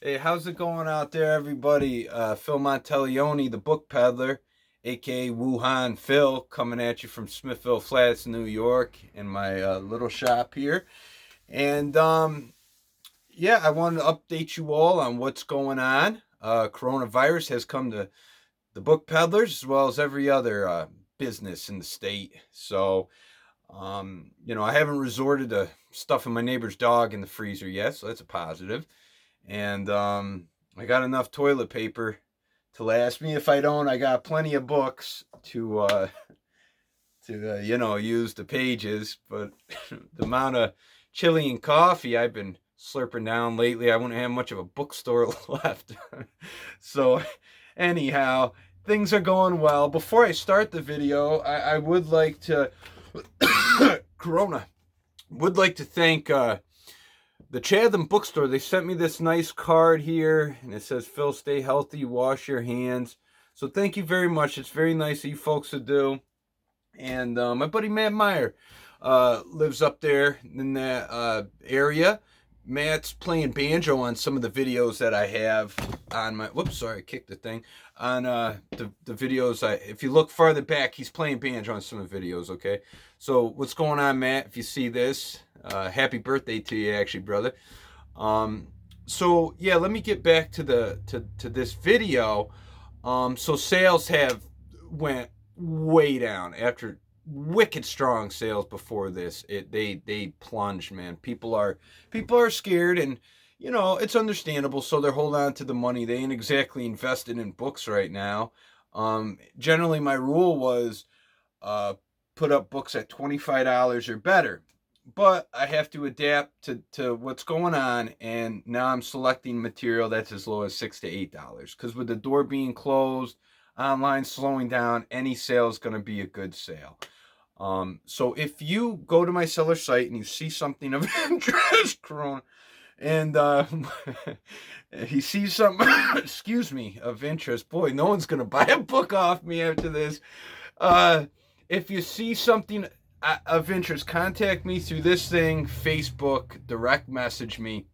Hey, how's it going out there, everybody? Phil Monteleone, the book peddler, aka Wuhan Phil, coming at you from Smithville Flats, New York, in my little shop here. And yeah, I wanted to update you all on what's going on. Coronavirus has come to the book peddlers as well as every other business in the state. So, I haven't resorted to stuffing my neighbor's dog in the freezer yet, so that's a positive. And I got enough toilet paper to last me. If I don't, I got plenty of books to use the pages. But the amount of chili and coffee I've been slurping down lately, I wouldn't have much of a bookstore left. So anyhow, things are going well. Before I start the video, I would like to Corona would like to thank the Chatham bookstore. They sent me this nice card here, and it says, Phil, stay healthy, wash your hands. So thank you very much. It's very nice of you folks to do. And my buddy Matt Meyer lives up there in that area. Matt's playing banjo on some of the videos that I have on my. Whoops, sorry, I kicked the thing. On the videos, if you look farther back, he's playing banjo on some of the videos. Okay, so what's going on, Matt? If you see this, happy birthday to you, actually, brother. Um, so yeah, let me get back to to this video. So sales have went way down after wicked strong sales before this. They plunged, man. People are scared, and it's understandable. So they're holding on to the money. They ain't exactly invested in books right now. Generally, my rule was uh, put up books at $25 or better. But I have to adapt to what's going on, and now I'm selecting material that's as low as $6 to $8. Because with the door being closed, online slowing down, any sale is going to be a good sale. So if you go to my seller site and you see something of interest, Corona, and he sees something, excuse me, of interest, boy, no one's going to buy a book off me after this. Uh, if you see something of interest, contact me through this thing, Facebook, direct message me,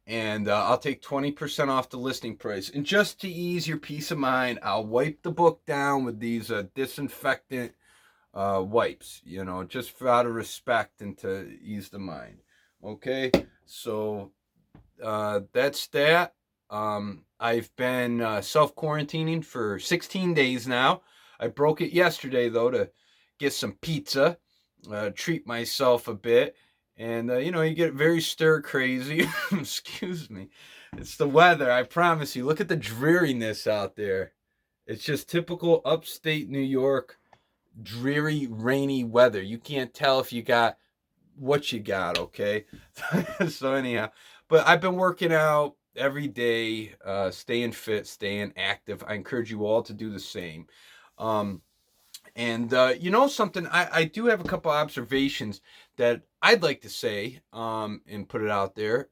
and I'll take 20% off the listing price. And just to ease your peace of mind, I'll wipe the book down with these disinfectant wipes, just for out of respect and to ease the mind. Okay, so that's that. I've been self quarantining for 16 days now. I broke it yesterday though to get some pizza, treat myself a bit, and you get very stir crazy. Excuse me. It's the weather. I promise you. Look at the dreariness out there. It's just typical upstate New York, dreary, rainy weather. You can't tell if you got what you got, okay? So anyhow, but I've been working out every day, staying fit, staying active. I encourage you all to do the same. Um, and you know something, I do have a couple observations that I'd like to say and put it out there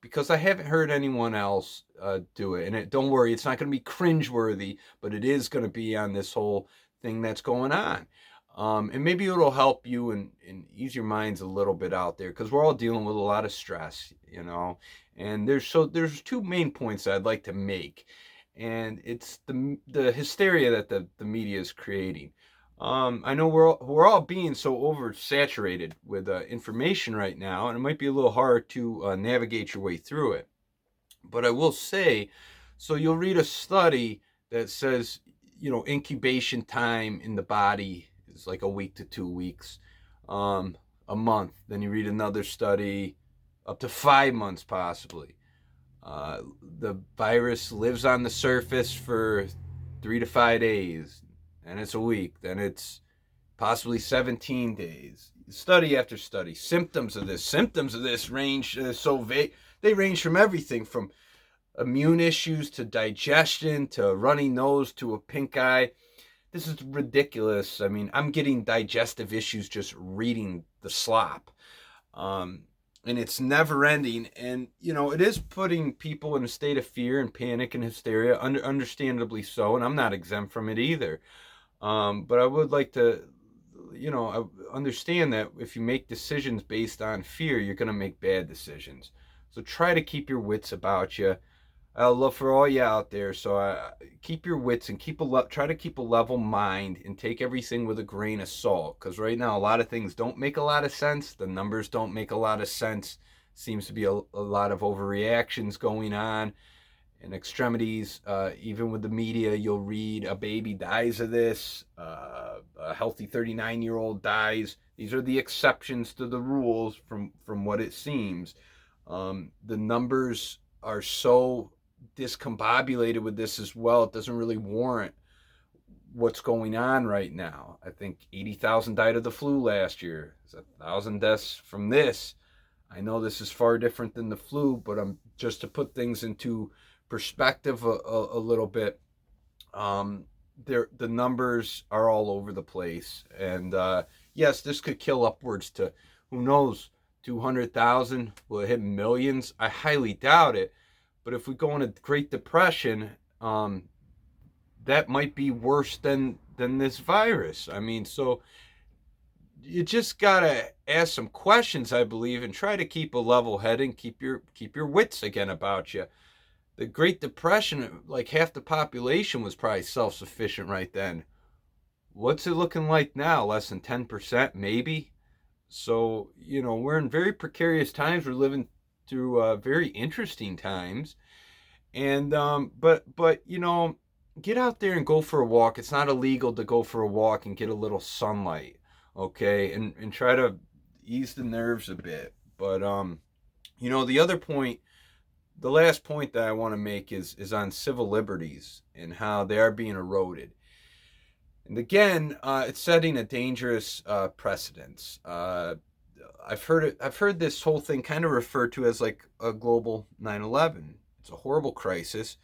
because I haven't heard anyone else do it. And don't worry, it's not going to be cringeworthy, but it is going to be on this whole thing that's going on. And maybe it'll help you and ease your minds a little bit out there because we're all dealing with a lot of stress, And there's two main points I'd like to make, and it's the hysteria that the media is creating. I know we're all being so oversaturated with information right now, and it might be a little hard to navigate your way through it. But I will say, so you'll read a study that says, incubation time in the body is like a week to 2 weeks, a month. Then you read another study, up to 5 months possibly. The virus lives on the surface for 3 to 5 days, and it's a week. Then it's possibly 17 days. Study after study. Symptoms of this range so vague. They range from everything from immune issues to digestion to runny nose to a pink eye. This is ridiculous. I mean, I'm getting digestive issues just reading the slop. Um, and it's never ending. And, it is putting people in a state of fear and panic and hysteria, understandably so. And I'm not exempt from it either. But I would like to, understand that if you make decisions based on fear, you're going to make bad decisions. So try to keep your wits about you. I love for all you out there. So keep your wits and try to keep a level mind and take everything with a grain of salt. Because right now, a lot of things don't make a lot of sense. The numbers don't make a lot of sense. Seems to be a lot of overreactions going on and extremities. Even with the media, you'll read a baby dies of this, a healthy 39-year-old dies. These are the exceptions to the rules from what it seems. The numbers are so discombobulated with this as well. It doesn't really warrant what's going on right now. I think 80,000 died of the flu last year. There's 1,000 deaths from this. I know this is far different than the flu, but just to put things into perspective a little bit. The numbers are all over the place, and yes, this could kill upwards to, who knows, 200,000. Will it hit millions? I highly doubt it. But if we go into Great Depression, that might be worse than this virus. I mean, so you just gotta ask some questions, I believe, and try to keep a level head and keep your wits again about you. The Great Depression, like half the population was probably self-sufficient right then. What's it looking like now? Less than 10%, maybe? So, we're in very precarious times. We're living through very interesting times. And, but, get out there and go for a walk. It's not illegal to go for a walk and get a little sunlight, okay? And try to ease the nerves a bit. But, the other point, the last point that I want to make is on civil liberties and how they are being eroded. And again, it's setting a dangerous precedence. I've heard this whole thing kind of referred to as like a global 9/11. It's a horrible crisis.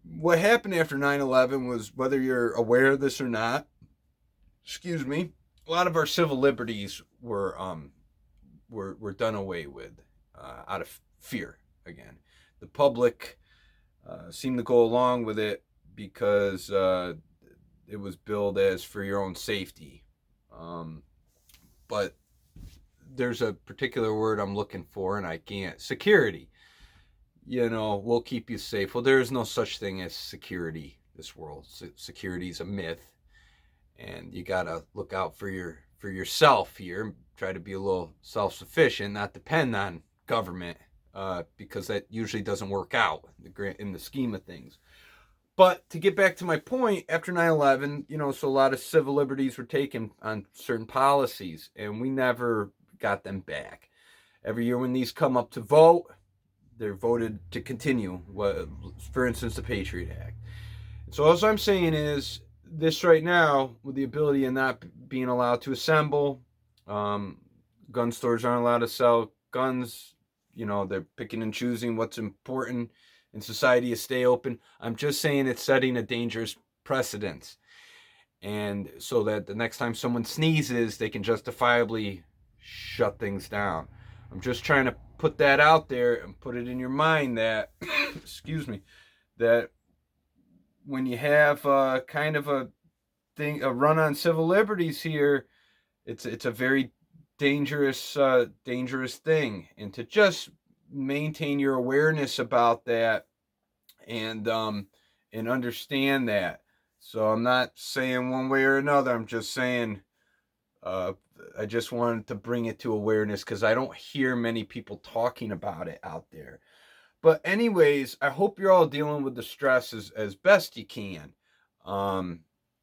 What happened after 9/11 was, whether you're aware of this or not, excuse me, a lot of our civil liberties were done away with out of fear. Again, the public seemed to go along with it because it was billed as for your own safety. But there's a particular word I'm looking for and I can't. Security. We'll keep you safe. Well, there is no such thing as security in this world. Security is a myth. And you got to look out for yourself here. Try to be a little self-sufficient, not depend on government, because that usually doesn't work out in the scheme of things. But to get back to my point, after 9/11, so a lot of civil liberties were taken on certain policies, and we never got them back. Every year when these come up to vote, they're voted to continue. For instance, the Patriot Act. So all I'm saying is this right now, with the ability of not being allowed to assemble, gun stores aren't allowed to sell guns. They're picking and choosing what's important in society to stay open. I'm just saying it's setting a dangerous precedence. And so that the next time someone sneezes, they can justifiably shut things down. I'm just trying to put that out there and put it in your mind that, excuse me, that when you have kind of a run on civil liberties here, it's a very dangerous thing, and to just maintain your awareness about that and understand that. So I'm not saying one way or another. I'm just saying I just wanted to bring it to awareness because I don't hear many people talking about it out there. But anyways, I hope you're all dealing with the stress as best you can.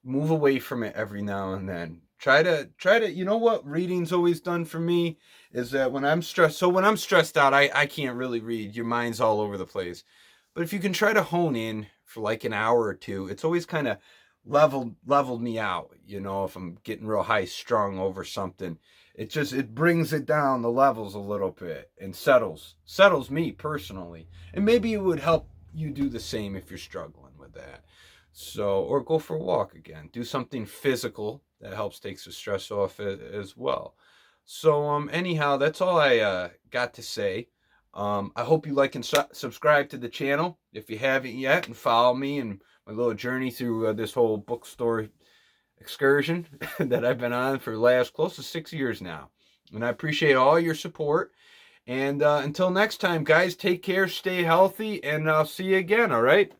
Move away from it every now and then. Try to, what reading's always done for me is that when I'm stressed out, I can't really read. Your mind's all over the place. But if you can try to hone in for like an hour or two, it's always kind of leveled me out. If I'm getting real high strung over something, it brings it down the levels a little bit and settles me personally. And maybe it would help you do the same if you're struggling with that. So, or go for a walk again. Do something physical that helps takes the stress off as well. So, anyhow, that's all I got to say. I hope you like and subscribe to the channel if you haven't yet, and follow me and my little journey through this whole bookstore excursion that I've been on for the last close to 6 years now. And I appreciate all your support. And until next time, guys, take care, stay healthy, and I'll see you again, all right?